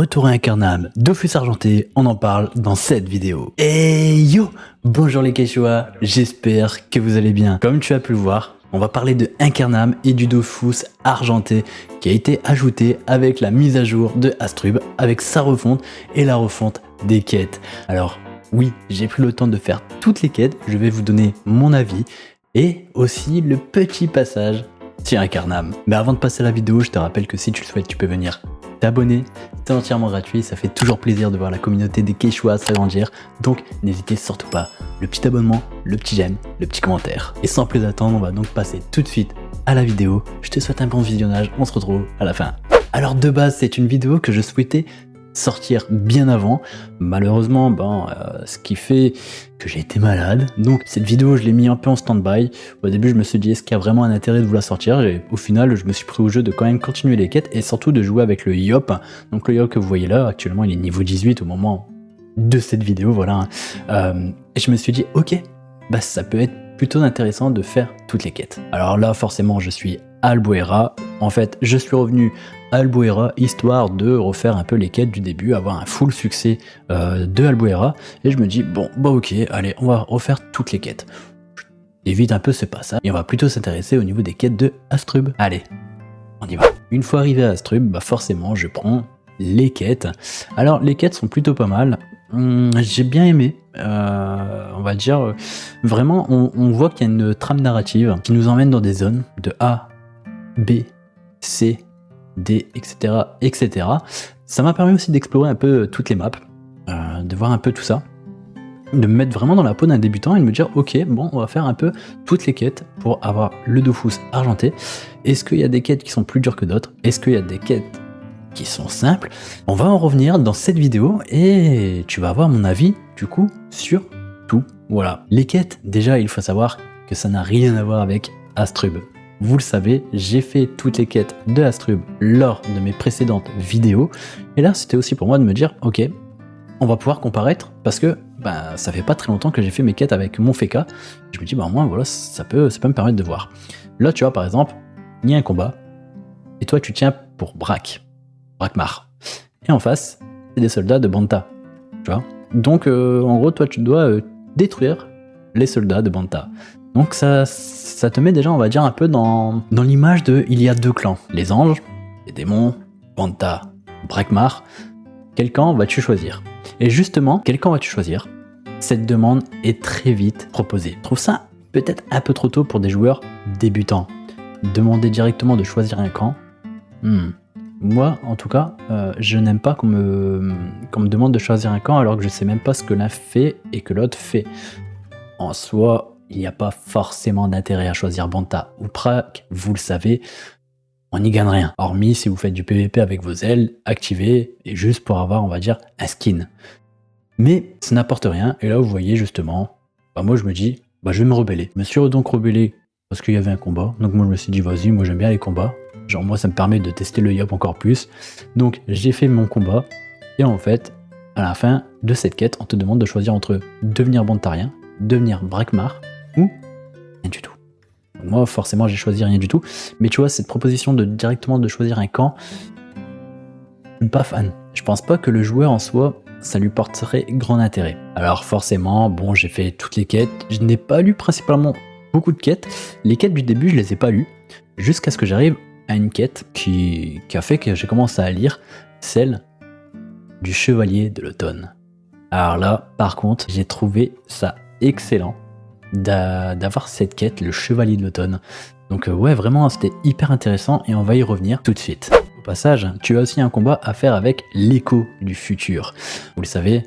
retour à Incarnam, Dofus Argenté, on en parle dans cette vidéo. Hey yo, bonjour les Quechua, j'espère que vous allez bien. Comme tu as pu le voir, on va parler de Incarnam et du Dofus Argenté qui a été ajouté avec la mise à jour de Astrub, avec sa refonte et la refonte des quêtes. Alors oui, j'ai pris le temps de faire toutes les quêtes, je vais vous donner mon avis et aussi le petit passage sur Incarnam. Mais avant de passer à la vidéo, je te rappelle que si tu le souhaites, tu peux venir t'abonner, c'est entièrement gratuit, ça fait toujours plaisir de voir la communauté des Quechua s'agrandir, donc n'hésitez surtout pas, le petit abonnement, le petit j'aime, le petit commentaire. Et sans plus attendre, on va donc passer tout de suite à la vidéo. Je te souhaite un bon visionnage, on se retrouve à la fin. Alors de base, c'est une vidéo que je souhaitais sortir bien avant, malheureusement ce qui fait que j'ai été malade, donc cette vidéo je l'ai mis un peu en stand-by. Au début je me suis dit est-ce qu'il y a vraiment un intérêt de vous la sortir, et au final je me suis pris au jeu de quand même continuer les quêtes et surtout de jouer avec le Yop. Donc le Yop que vous voyez là, actuellement il est niveau 18 au moment de cette vidéo, voilà. Et je me suis dit ok, ça peut être plutôt intéressant de faire toutes les quêtes. Alors là forcément je suis à Albuera, en fait je suis revenu à Albuera histoire de refaire un peu les quêtes du début, avoir un full succès de Albuera, et je me dis bon ok, allez on va refaire toutes les quêtes. Évite un peu ce passage et on va plutôt s'intéresser au niveau des quêtes de Astrub. Allez, on y va. Une fois arrivé à Astrub, forcément je prends les quêtes. Alors les quêtes sont plutôt pas mal. J'ai bien aimé, on va dire, vraiment on voit qu'il y a une trame narrative qui nous emmène dans des zones de A, B, C, D, etc. etc. Ça m'a permis aussi d'explorer un peu toutes les maps, de voir un peu tout ça, de me mettre vraiment dans la peau d'un débutant et de me dire ok, bon on va faire un peu toutes les quêtes pour avoir le Dofus Argenté. Est-ce qu'il y a des quêtes qui sont plus dures que d'autres? Est-ce qu'il y a des quêtes qui sont simples? On va en revenir dans cette vidéo et tu vas avoir mon avis du coup sur tout. Voilà, les quêtes, déjà il faut savoir que ça n'a rien à voir avec Astrub. Vous le savez, j'ai fait toutes les quêtes de Astrub lors de mes précédentes vidéos et là c'était aussi pour moi de me dire ok, on va pouvoir comparaître parce que ça fait pas très longtemps que j'ai fait mes quêtes avec mon Feka. Je me dis au moins voilà, ça peut me permettre de voir. Là tu vois par exemple, il y a un combat et toi tu tiens pour Brakmar. Et en face, c'est des soldats de Banta. Tu vois. Donc en gros, toi tu dois détruire les soldats de Banta. Donc ça te met déjà, on va dire, un peu dans l'image de il y a deux clans. Les anges, les démons, Banta, Brakmar. Quel camp vas-tu choisir? Et justement, quel camp vas-tu choisir? Cette demande est très vite proposée. Je trouve ça peut-être un peu trop tôt pour des joueurs débutants. Demander directement de choisir un camp. Moi, en tout cas, je n'aime pas qu'on me demande de choisir un camp alors que je sais même pas ce que l'un fait et que l'autre fait. En soi, il n'y a pas forcément d'intérêt à choisir Banta ou Prak, vous le savez, on n'y gagne rien. Hormis si vous faites du PVP avec vos ailes activées et juste pour avoir, on va dire, un skin. Mais ça n'apporte rien, et là vous voyez justement, moi je me dis, je vais me rebeller. Je me suis donc rebellé parce qu'il y avait un combat, donc moi je me suis dit vas-y, moi j'aime bien les combats. Genre moi ça me permet de tester le Yop encore plus. Donc j'ai fait mon combat et en fait à la fin de cette quête on te demande de choisir entre devenir bantarien, devenir Brakmar ou rien du tout. Donc moi forcément j'ai choisi rien du tout. Mais tu vois cette proposition de directement de choisir un camp, je suis pas fan. Je pense pas que le joueur en soi ça lui porterait grand intérêt. Alors forcément j'ai fait toutes les quêtes. Je n'ai pas lu principalement beaucoup de quêtes. Les quêtes du début je les ai pas lues jusqu'à ce que j'arrive à une quête qui a fait que j'ai commencé à lire, celle du Chevalier de l'Automne. Alors là, par contre, j'ai trouvé ça excellent d'avoir cette quête, le Chevalier de l'Automne. Donc ouais, vraiment, c'était hyper intéressant et on va y revenir tout de suite. Au passage, tu as aussi un combat à faire avec l'écho du futur. Vous le savez,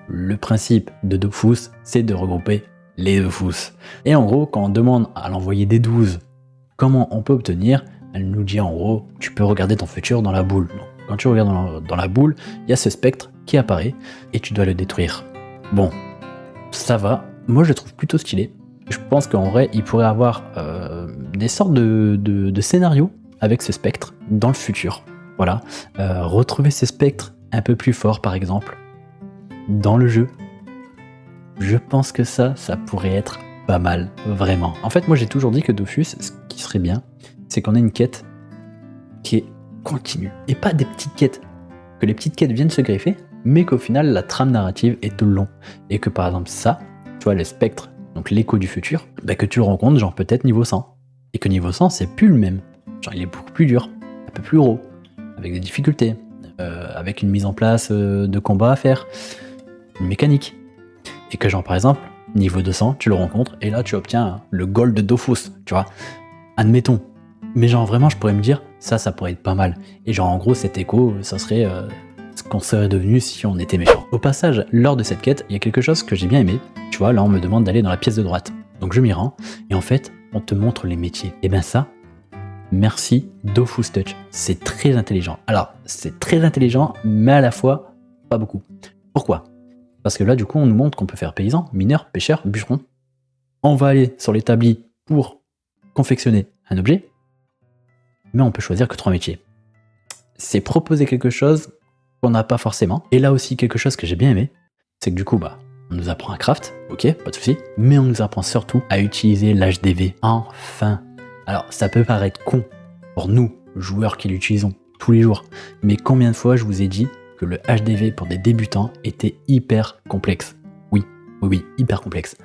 le principe de Dofus, c'est de regrouper les Dofus. Et en gros, quand on demande à l'envoyer des 12 comment on peut obtenir, elle nous dit en gros, tu peux regarder ton futur dans la boule. Donc, quand tu regardes dans la boule, il y a ce spectre qui apparaît et tu dois le détruire. Bon, ça va. Moi, je le trouve plutôt stylé. Je pense qu'en vrai, il pourrait avoir des sortes de scénarios avec ce spectre dans le futur. Voilà. Retrouver ce spectre un peu plus fort, par exemple, dans le jeu. Je pense que ça pourrait être pas mal, vraiment. En fait, moi, j'ai toujours dit que Dofus, ce qui serait bien, c'est qu'on ait une quête qui est continue et pas des petites quêtes que les petites quêtes viennent se greffer, mais qu'au final la trame narrative est tout le long. Et que par exemple ça, tu vois le spectre, donc l'écho du futur, bah, que tu le rencontres genre peut-être niveau 100. Et que niveau 100 c'est plus le même. Genre il est beaucoup plus dur, un peu plus gros, avec des difficultés, avec une mise en place de combat à faire, une mécanique. Et que genre par exemple, niveau 200, tu le rencontres et là tu obtiens le gold de Dofus, tu vois. Admettons. Mais genre vraiment je pourrais me dire, ça pourrait être pas mal. Et genre en gros cet écho, ça serait ce qu'on serait devenu si on était méchant. Au passage, lors de cette quête, il y a quelque chose que j'ai bien aimé. Tu vois, là on me demande d'aller dans la pièce de droite. Donc je m'y rends, et en fait, on te montre les métiers. Et ben ça, merci Dofus Touch. C'est très intelligent. Alors, c'est très intelligent, mais à la fois, pas beaucoup. Pourquoi ? Parce que là, du coup, on nous montre qu'on peut faire paysan, mineur, pêcheur, bûcheron. On va aller sur l'établi pour confectionner un objet, mais on peut choisir que 3 métiers. C'est proposer quelque chose qu'on n'a pas forcément. Et là aussi, quelque chose que j'ai bien aimé, c'est que du coup, bah, on nous apprend à craft, ok, pas de souci, mais on nous apprend surtout à utiliser l'HDV. Enfin. Alors, ça peut paraître con pour nous, joueurs qui l'utilisons tous les jours, mais combien de fois je vous ai dit que le HDV pour des débutants était hyper complexe. Oui, hyper complexe.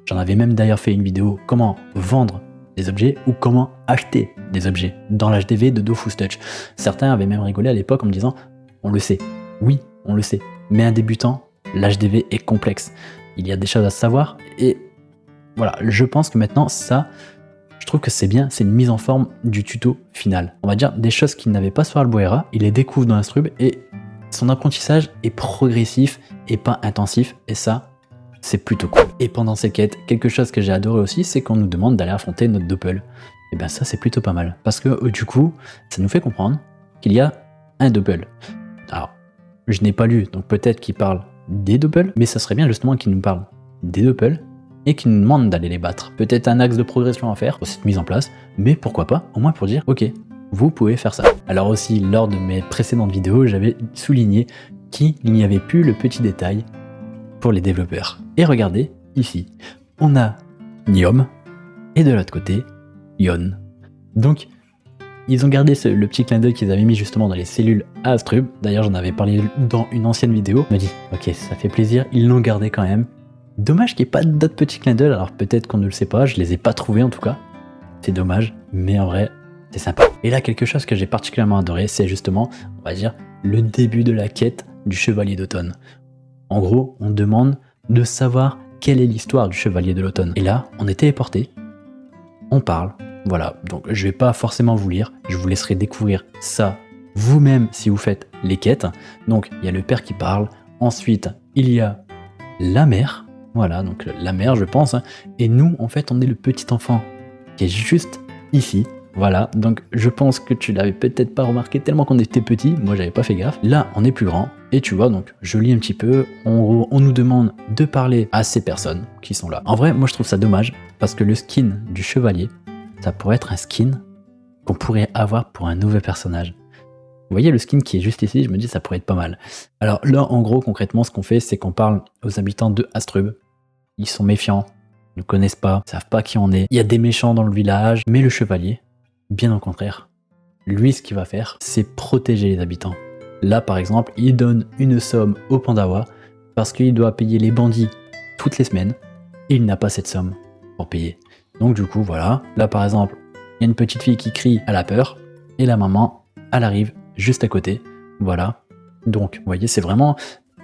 J'en avais même d'ailleurs fait une vidéo comment vendre des objets ou comment acheter des objets dans l'HDV de Dofus Touch. Certains avaient même rigolé à l'époque en me disant on le sait, oui, on le sait, mais un débutant, l'HDV est complexe. Il y a des choses à savoir et voilà, je pense que maintenant ça, je trouve que c'est bien, c'est une mise en forme du tuto final. On va dire des choses qu'il n'avait pas sur Albuera, il les découvre dans Astrub et son apprentissage est progressif et pas intensif et ça, c'est plutôt cool. Et pendant ces quêtes, quelque chose que j'ai adoré aussi, c'est qu'on nous demande d'aller affronter notre doppel. Et ben ça, c'est plutôt pas mal. Parce que du coup, ça nous fait comprendre qu'il y a un doppel. Alors, je n'ai pas lu, donc peut-être qu'il parle des doppels, mais ça serait bien justement qu'il nous parle des doppels et qu'il nous demande d'aller les battre. Peut-être un axe de progression à faire pour cette mise en place, mais pourquoi pas, au moins pour dire, ok, vous pouvez faire ça. Alors aussi, lors de mes précédentes vidéos, j'avais souligné qu'il n'y avait plus le petit détail pour les développeurs. Et regardez, ici, on a Niom, et de l'autre côté, Yon. Donc, ils ont gardé le petit clin d'œil qu'ils avaient mis justement dans les cellules à Astrub. D'ailleurs, j'en avais parlé dans une ancienne vidéo. Je me dis, ok, ça fait plaisir, ils l'ont gardé quand même. Dommage qu'il n'y ait pas d'autres petits clins d'œil, alors peut-être qu'on ne le sait pas, je les ai pas trouvés en tout cas. C'est dommage, mais en vrai, c'est sympa. Et là, quelque chose que j'ai particulièrement adoré, c'est justement, on va dire, le début de la quête du Chevalier d'Automne. En gros, on demande de savoir quelle est l'histoire du Chevalier de l'Automne. Et là, on est téléporté, on parle, voilà. Donc je vais pas forcément vous lire, je vous laisserai découvrir ça vous-même si vous faites les quêtes. Donc il y a le père qui parle, ensuite il y a la mère, voilà, donc la mère je pense, hein. Et nous en fait on est le petit enfant qui est juste ici. Voilà, donc je pense que tu l'avais peut-être pas remarqué tellement qu'on était petit, moi j'avais pas fait gaffe. Là, on est plus grand, et tu vois, donc je lis un petit peu, en gros, on nous demande de parler à ces personnes qui sont là. En vrai, moi je trouve ça dommage, parce que le skin du chevalier, ça pourrait être un skin qu'on pourrait avoir pour un nouveau personnage. Vous voyez le skin qui est juste ici, je me dis ça pourrait être pas mal. Alors là, en gros, concrètement, ce qu'on fait, c'est qu'on parle aux habitants de Astrub. Ils sont méfiants, ne connaissent pas, savent pas qui on est. Il y a des méchants dans le village, mais le chevalier, bien au contraire. Lui, ce qu'il va faire, c'est protéger les habitants. Là, par exemple, il donne une somme au Pandawa parce qu'il doit payer les bandits toutes les semaines et il n'a pas cette somme pour payer. Donc du coup, voilà. Là, par exemple, il y a une petite fille qui crie à la peur et la maman, elle arrive juste à côté. Voilà. Donc, vous voyez, c'est vraiment...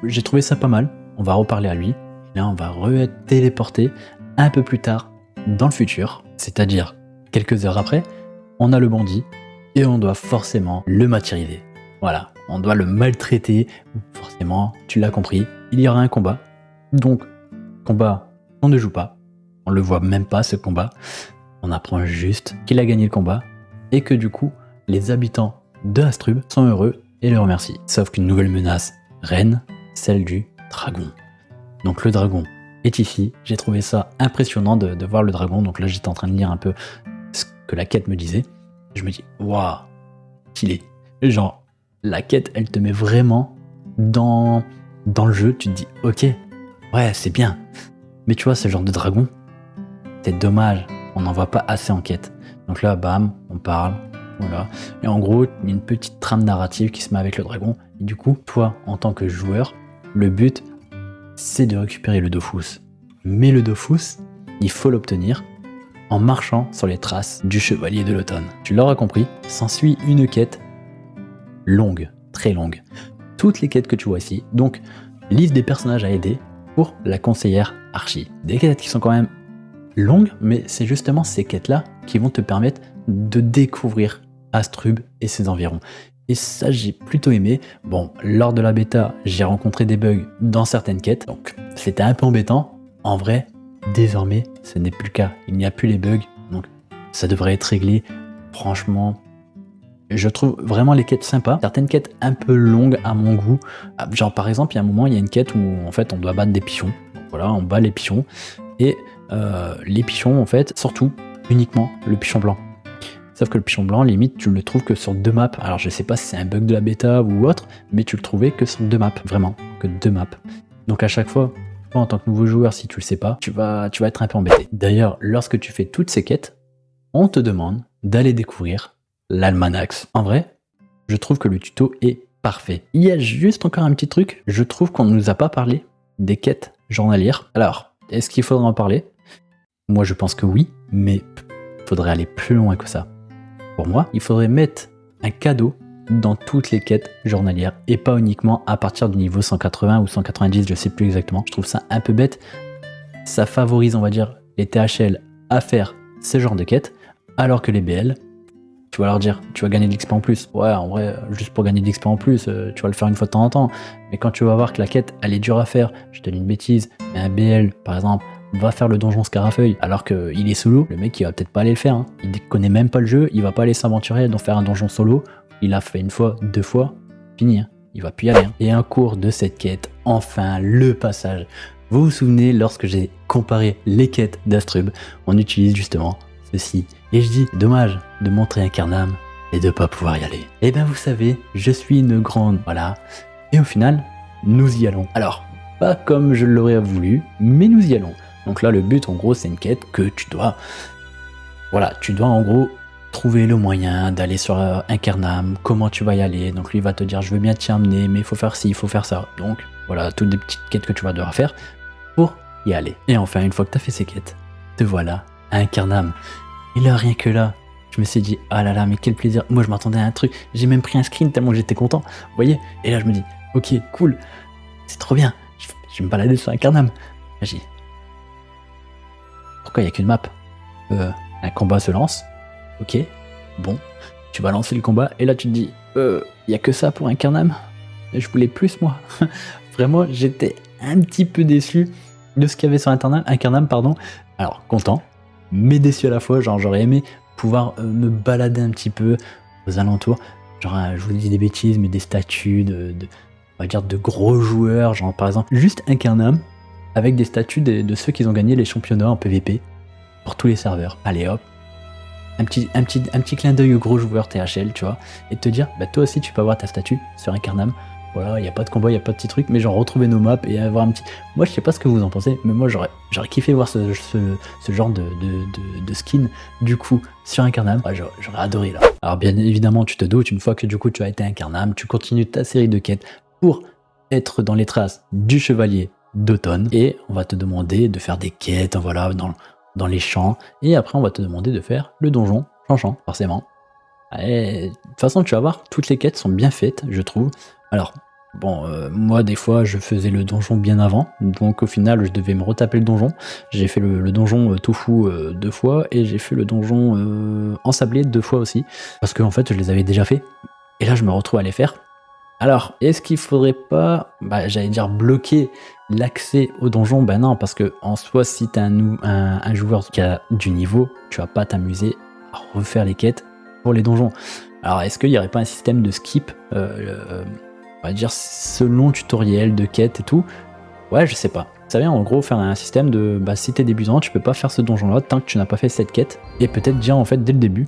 J'ai trouvé ça pas mal. On va reparler à lui. Là, on va être téléporté un peu plus tard dans le futur, c'est-à-dire quelques heures après. On a le bandit et on doit forcément le martyriser. Voilà, on doit le maltraiter. Forcément, tu l'as compris, il y aura un combat. Donc, combat, on ne joue pas. On le voit même pas ce combat. On apprend juste qu'il a gagné le combat et que du coup, les habitants de Astrub sont heureux et le remercient. Sauf qu'une nouvelle menace règne, celle du dragon. Donc le dragon est ici. J'ai trouvé ça impressionnant de voir le dragon. Donc là, j'étais en train de lire un peu ce que la quête me disait. Je me dis, waouh, stylé. Genre, la quête, elle te met vraiment dans le jeu. Tu te dis, ok, ouais, c'est bien. Mais tu vois, ce genre de dragon, c'est dommage. On n'en voit pas assez en quête. Donc là, bam, on parle. Voilà. Et en gros, il y a une petite trame narrative qui se met avec le dragon. Et du coup, toi, en tant que joueur, le but, c'est de récupérer le Dofus. Mais le Dofus, il faut l'obtenir en marchant sur les traces du Chevalier de l'Automne. Tu l'auras compris, s'ensuit une quête longue, très longue. Toutes les quêtes que tu vois ici, donc liste des personnages à aider pour la conseillère Archie. Des quêtes qui sont quand même longues, mais c'est justement ces quêtes-là qui vont te permettre de découvrir Astrub et ses environs. Et ça, j'ai plutôt aimé. Bon, lors de la bêta, j'ai rencontré des bugs dans certaines quêtes, donc c'était un peu embêtant. En vrai, désormais, ce n'est plus le cas. Il n'y a plus les bugs, donc ça devrait être réglé. Franchement, je trouve vraiment les quêtes sympas. Certaines quêtes un peu longues à mon goût. Genre par exemple, il y a un moment, il y a une quête où en fait on doit battre des pigeons. Donc voilà, on bat les pigeons. Et les pigeons, en fait, surtout, uniquement le pigeon blanc. Sauf que le pigeon blanc, limite, tu le trouves que sur 2 maps. Alors je sais pas si c'est un bug de la bêta ou autre, mais tu le trouvais que sur 2 maps, vraiment, que 2 maps. Donc à chaque fois, toi en tant que nouveau joueur, si tu le sais pas, tu vas être un peu embêté. D'ailleurs, lorsque tu fais toutes ces quêtes, on te demande d'aller découvrir l'Almanax. En vrai, je trouve que le tuto est parfait. Il y a juste encore un petit truc, je trouve qu'on ne nous a pas parlé des quêtes journalières. Alors, est-ce qu'il faudra en parler? Moi je pense que oui, mais il faudrait aller plus loin que ça. Pour moi, il faudrait mettre un cadeau dans toutes les quêtes journalières et pas uniquement à partir du niveau 180 ou 190, je sais plus exactement. Je trouve ça un peu bête. Ça favorise, on va dire, les THL à faire ce genre de quêtes, alors que les BL, tu vas leur dire, tu vas gagner de l'XP en plus. Ouais, en vrai, juste pour gagner de l'XP en plus, tu vas le faire une fois de temps en temps. Mais quand tu vas voir que la quête, elle est dure à faire, je te dis une bêtise, mais un BL, par exemple, va faire le donjon Scarafeuille, alors qu'il est solo, le mec il va peut-être pas aller le faire, hein. Il connaît même pas le jeu, il va pas aller s'aventurer dans faire un donjon solo, il a fait une fois, 2 fois, fini, hein. Il va plus y aller, hein. Et en cours de cette quête, enfin le passage. Vous vous souvenez, lorsque j'ai comparé les quêtes d'Astrub, on utilise justement ceci. Et je dis, dommage de montrer un Carnam et de pas pouvoir y aller. Et ben vous savez, je suis une grande, voilà. Et au final, nous y allons. Alors, pas comme je l'aurais voulu, mais nous y allons. Donc là, le but, en gros, c'est une quête que tu dois... Voilà, tu dois en gros trouver le moyen d'aller sur un Carnam, comment tu vas y aller. Donc lui, il va te dire, je veux bien t'y emmener, mais il faut faire ci, il faut faire ça. Donc voilà, toutes des petites quêtes que tu vas devoir faire pour y aller. Et enfin, une fois que tu as fait ces quêtes, te voilà à un Carnam. Et là, rien que là, je me suis dit, ah là là, mais quel plaisir. Moi, je m'attendais à un truc. J'ai même pris un screen tellement j'étais content. Vous voyez? Et là, je me dis, ok, cool, c'est trop bien. Je vais me balader sur un Carnam. J'ai dit, pourquoi il n'y a qu'une map? Un combat se lance. Ok, bon, tu vas lancer le combat. Et là, tu te dis, il n'y a que ça pour un Carnam? Je voulais plus, moi. Vraiment, j'étais un petit peu déçu de ce qu'il y avait sur un Carnam, pardon. Alors, content, mais déçu à la fois. Genre, j'aurais aimé pouvoir me balader un petit peu aux alentours. Genre, je vous dis des bêtises, mais des statues on va dire de gros joueurs. Genre, par exemple, juste un Carnam avec des statues de ceux qui ont gagné les championnats en PVP pour tous les serveurs. Allez hop, un petit clin d'œil aux gros joueurs THL, tu vois, et te dire, bah toi aussi tu peux avoir ta statue sur un Carnam. Voilà, il n'y a pas de combat, il n'y a pas de petit truc, mais genre retrouver nos maps et avoir un petit... Moi je sais pas ce que vous en pensez, mais moi j'aurais kiffé voir ce genre de skin, du coup, sur un Carnam. Ouais, j'aurais adoré là. Alors bien évidemment, tu te doutes, une fois que du coup tu as été un Carnam, tu continues ta série de quêtes pour être dans les traces du Chevalier d'Automne, et on va te demander de faire des quêtes, voilà, dans les champs, et après on va te demander de faire le donjon changeant, forcément. Et de toute façon, tu vas voir, toutes les quêtes sont bien faites, je trouve. Alors, bon, moi des fois je faisais le donjon bien avant, donc au final je devais me retaper le donjon. J'ai fait le donjon tofu 2 fois, et j'ai fait le donjon ensablé 2 fois aussi, parce qu'en fait je les avais déjà fait, et là je me retrouve à les faire. Alors, est-ce qu'il faudrait pas, j'allais dire bloquer l'accès au donjon? Ben non, parce que en soi, si t'es un joueur qui a du niveau, tu vas pas t'amuser à refaire les quêtes pour les donjons. Alors, est-ce qu'il n'y aurait pas un système de skip, on va dire selon tutoriel de quête et tout? Ouais, je sais pas. Vous savez, en gros, faire un système de, si t'es débutant, tu peux pas faire ce donjon-là tant que tu n'as pas fait cette quête. Et peut-être dire en fait dès le début,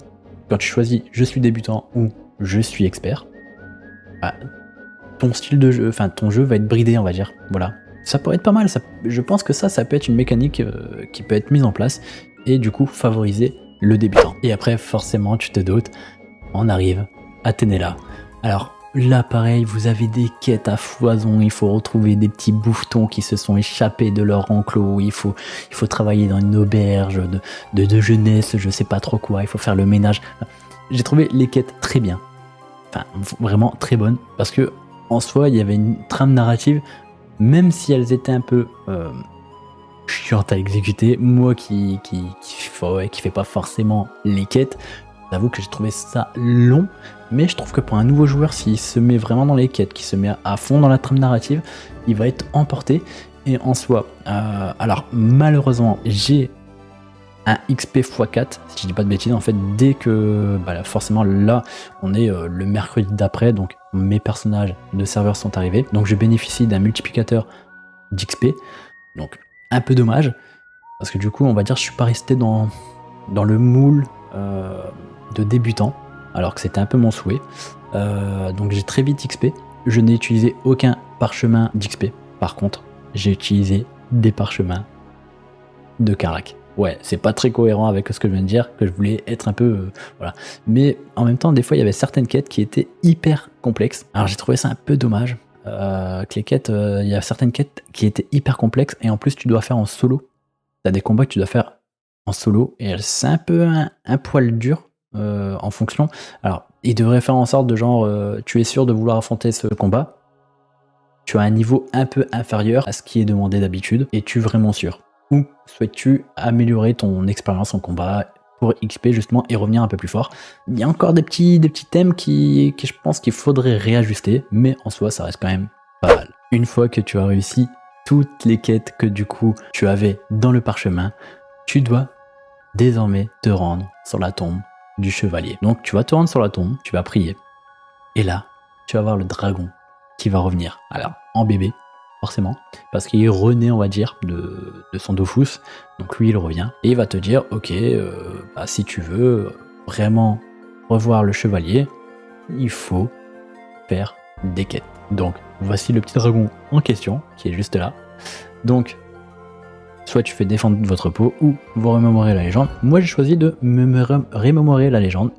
quand tu choisis je suis débutant ou je suis expert, ton style de jeu, enfin ton jeu va être bridé, on va dire. Voilà. Ça pourrait être pas mal, je pense que ça peut être une mécanique qui peut être mise en place et du coup favoriser le débutant. Et après, forcément, tu te doutes, on arrive à Ténéla. Alors, là pareil, vous avez des quêtes à foison, il faut retrouver des petits bouffetons qui se sont échappés de leur enclos, il faut travailler dans une auberge de jeunesse, je sais pas trop quoi, il faut faire le ménage. J'ai trouvé les quêtes très bien, enfin vraiment très bonnes, parce que en soi il y avait une trame narrative, même si elles étaient un peu chiantes à exécuter, moi qui fait pas forcément les quêtes, j'avoue que j'ai trouvé ça long, mais je trouve que pour un nouveau joueur, s'il se met vraiment dans les quêtes, qui se met à fond dans la trame narrative, il va être emporté. Et en soi, alors malheureusement, j'ai un XP x4, si je dis pas de bêtises, en fait, dès que, forcément là, on est le mercredi d'après, donc mes personnages de serveur sont arrivés, donc je bénéficie d'un multiplicateur d'XP, donc un peu dommage, parce que du coup, on va dire, je suis pas resté dans le moule de débutant, alors que c'était un peu mon souhait. Donc j'ai très vite XP. Je n'ai utilisé aucun parchemin d'XP. Par contre, j'ai utilisé des parchemins de Karak. Ouais, c'est pas très cohérent avec ce que je viens de dire, que je voulais être un peu... voilà. Mais en même temps, des fois, il y avait certaines quêtes qui étaient hyper complexes. Alors j'ai trouvé ça un peu dommage. Que les quêtes, il y a certaines quêtes qui étaient hyper complexes, et en plus, tu dois faire en solo. T'as des combats que tu dois faire en solo, et c'est un peu un poil dur en fonction. Alors, il devrait faire en sorte de genre, tu es sûr de vouloir affronter ce combat, tu as un niveau un peu inférieur à ce qui est demandé d'habitude, et tu es vraiment sûr. Ou souhaites-tu améliorer ton expérience en combat pour XP justement et revenir un peu plus fort. Il y a encore des petits thèmes qui je pense qu'il faudrait réajuster, mais en soi ça reste quand même pas mal. Une fois que tu as réussi toutes les quêtes que du coup tu avais dans le parchemin, tu dois désormais te rendre sur la tombe du chevalier. Donc tu vas te rendre sur la tombe, tu vas prier, et là tu vas voir le dragon qui va revenir. Alors en bébé, forcément, parce qu'il est rené, on va dire, de son Dofus, donc lui il revient, et il va te dire, ok, si tu veux vraiment revoir le chevalier, il faut faire des quêtes. Donc voici le petit dragon en question, qui est juste là. Donc soit tu fais défendre votre peau, ou vous remémorez la légende. Moi j'ai choisi de me remémorer la légende.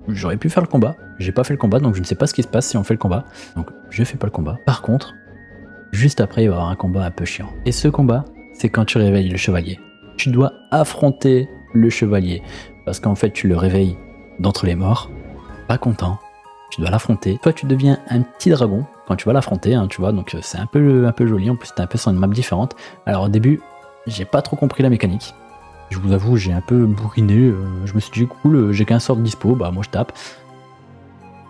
J'aurais pu faire le combat, j'ai pas fait le combat, donc je ne sais pas ce qui se passe si on fait le combat, donc je fais pas le combat. Par contre, juste après il va y avoir un combat un peu chiant. Et ce combat, c'est quand tu réveilles le chevalier. Tu dois affronter le chevalier, parce qu'en fait tu le réveilles d'entre les morts, pas content, tu dois l'affronter. Toi tu deviens un petit dragon quand tu vas l'affronter, hein, tu vois, donc c'est un peu joli, en plus t'es un peu sur une map différente. Alors au début, j'ai pas trop compris la mécanique. Je vous avoue, j'ai un peu bourriné, je me suis dit cool, j'ai qu'un sort de dispo, bah moi je tape.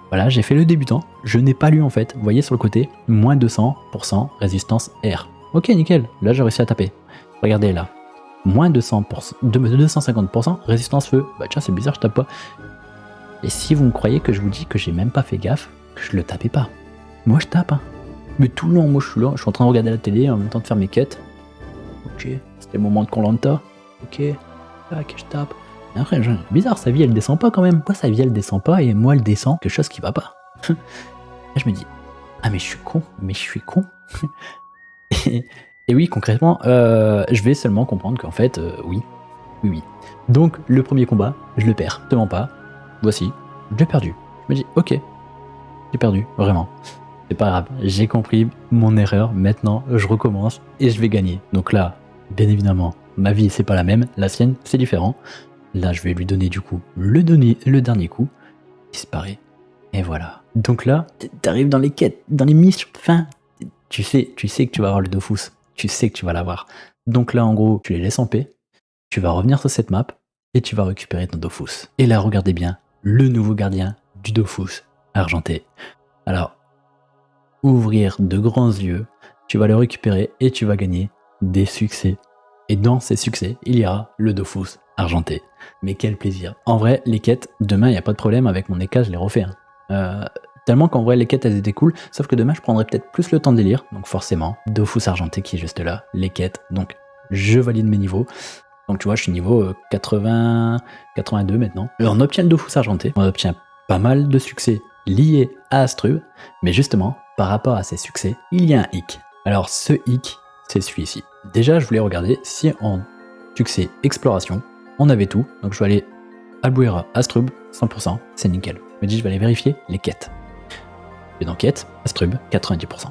Voilà, j'ai fait le débutant, je n'ai pas lu en fait, vous voyez sur le côté, moins 200% résistance R. Ok nickel, là j'ai réussi à taper. Regardez là, moins 200%, 250% résistance feu, bah tiens c'est bizarre je tape pas. Et si vous me croyez que je vous dis que j'ai même pas fait gaffe, que je le tapais pas. Moi je tape hein. Mais tout le long, moi je suis là, je suis en train de regarder la télé en même temps de faire mes quêtes. Ok, c'était le moment de Koh-Lanta. Ok, tac, je tape. Et après, bizarre, sa vie elle descend pas quand même. Pourquoi sa vie elle descend pas et moi elle descend? Quelque chose qui va pas. Là je me dis, ah mais je suis con. et oui, concrètement, je vais seulement comprendre qu'en fait, oui. Donc le premier combat, je le perds. Je te mens pas. Voici, je l'ai perdu. Je me dis, ok, j'ai perdu, vraiment. C'est pas grave, j'ai compris mon erreur, maintenant je recommence et je vais gagner. Donc là, bien évidemment, ma vie c'est pas la même, la sienne c'est différent. Là je vais lui donner du coup le dernier coup, il disparaît, et voilà. Donc là, t'arrives dans les quêtes, dans les missions, enfin, tu sais que tu vas avoir le Dofus, tu sais que tu vas l'avoir. Donc là en gros, tu les laisses en paix, tu vas revenir sur cette map, et tu vas récupérer ton Dofus. Et là regardez bien, le nouveau gardien du Dofus argenté. Alors, ouvrir de grands yeux, tu vas le récupérer et tu vas gagner des succès. Et dans ces succès, il y aura le Dofus argenté. Mais quel plaisir. En vrai, les quêtes, demain, il n'y a pas de problème avec mon EK, je les refais. Hein. Tellement qu'en vrai, les quêtes, elles étaient cool, sauf que demain, je prendrai peut-être plus le temps de les lire. Donc forcément, Dofus argenté qui est juste là, les quêtes. Donc, je valide mes niveaux. Donc tu vois, je suis niveau 80, 82 maintenant. On obtient le Dofus argenté, on obtient pas mal de succès liés à Astrub, mais justement, par rapport à ces succès, il y a un hic. Alors ce hic, c'est celui-ci. Déjà, je voulais regarder si en succès exploration, on avait tout. Donc je vais aller Albuera, Astrub, 100%, c'est nickel. Je me dis, je vais aller vérifier les quêtes. Une enquête, Astrub, 90%.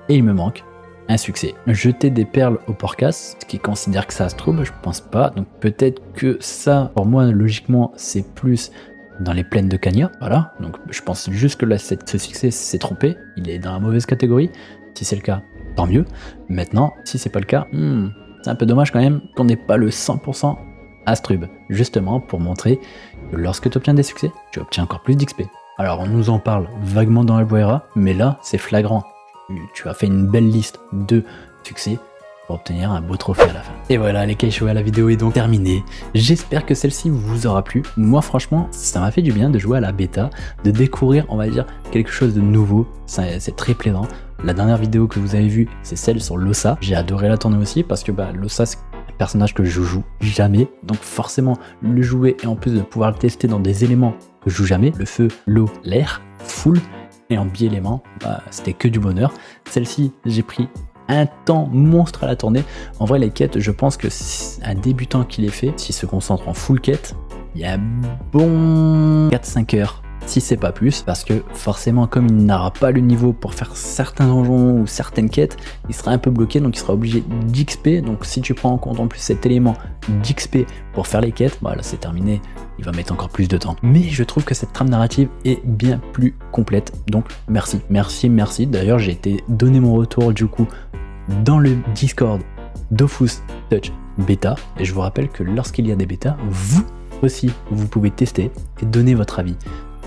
Et il me manque un succès. Jeter des perles au porcasse, ce qui considère que ça Astrub, je pense pas. Donc peut-être que ça, pour moi, logiquement, c'est plus dans les plaines de Cagna. Voilà, donc je pense juste que là, ce succès s'est trompé. Il est dans la mauvaise catégorie. Si c'est le cas, tant mieux. Maintenant, si c'est pas le cas, c'est un peu dommage quand même qu'on n'ait pas le 100% Astrub. Justement pour montrer que lorsque tu obtiens des succès, tu obtiens encore plus d'XP. Alors on nous en parle vaguement dans Albuera, mais là c'est flagrant. Tu as fait une belle liste de succès pour obtenir un beau trophée à la fin. Et voilà les Keishua, la vidéo est donc terminée. J'espère que celle-ci vous aura plu. Moi franchement, ça m'a fait du bien de jouer à la bêta, de découvrir, on va dire, quelque chose de nouveau. C'est très plaisant. La dernière vidéo que vous avez vue, c'est celle sur Lossa. J'ai adoré la tourner aussi parce que Lossa, c'est un personnage que je joue jamais. Donc forcément, le jouer et en plus de pouvoir le tester dans des éléments que je joue jamais, le feu, l'eau, l'air, full, et en bi-élément, c'était que du bonheur. Celle-ci, j'ai pris un temps monstre à la tourner. En vrai, les quêtes, je pense que un débutant qui les fait, s'il se concentre en full quête, il y a un bon 4-5 heures, si c'est pas plus, parce que forcément, comme il n'aura pas le niveau pour faire certains donjons ou certaines quêtes, il sera un peu bloqué, donc il sera obligé d'XP. Donc si tu prends en compte en plus cet élément d'XP pour faire les quêtes, là c'est terminé, il va mettre encore plus de temps. Mais je trouve que cette trame narrative est bien plus complète, donc merci, merci, merci. D'ailleurs, j'ai été donner mon retour du coup dans le Discord Dofus Touch Beta, et je vous rappelle que lorsqu'il y a des bêtas, vous aussi, vous pouvez tester et donner votre avis.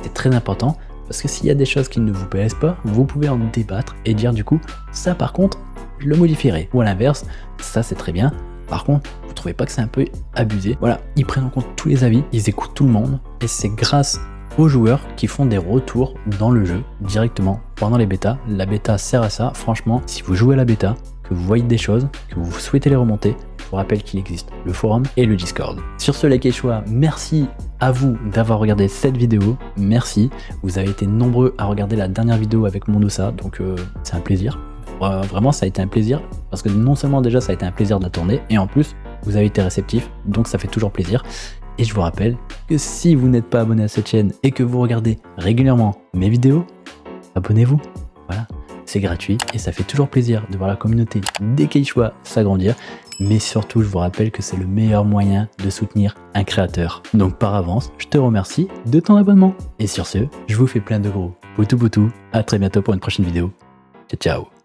C'est très important parce que s'il y a des choses qui ne vous plaisent pas, vous pouvez en débattre et dire du coup, ça par contre, je le modifierai. Ou à l'inverse, ça c'est très bien. Par contre, vous trouvez pas que c'est un peu abusé? Voilà, ils prennent en compte tous les avis, ils écoutent tout le monde et c'est grâce aux joueurs qui font des retours dans le jeu directement pendant les bêtas. La bêta sert à ça. Franchement, si vous jouez à la bêta, que vous voyez des choses, que vous souhaitez les remonter, je vous rappelle qu'il existe le forum et le Discord. Sur ce, les Keishua, merci à vous d'avoir regardé cette vidéo. Merci. Vous avez été nombreux à regarder la dernière vidéo avec mon Lossa, donc c'est un plaisir. Vraiment, ça a été un plaisir parce que non seulement déjà ça a été un plaisir de la tourner, et en plus vous avez été réceptifs, donc ça fait toujours plaisir. Et je vous rappelle que si vous n'êtes pas abonné à cette chaîne et que vous regardez régulièrement mes vidéos, abonnez-vous. Voilà. C'est gratuit et ça fait toujours plaisir de voir la communauté des Keishua s'agrandir. Mais surtout, je vous rappelle que c'est le meilleur moyen de soutenir un créateur. Donc par avance, je te remercie de ton abonnement. Et sur ce, je vous fais plein de gros poutou poutou. À très bientôt pour une prochaine vidéo. Ciao, ciao.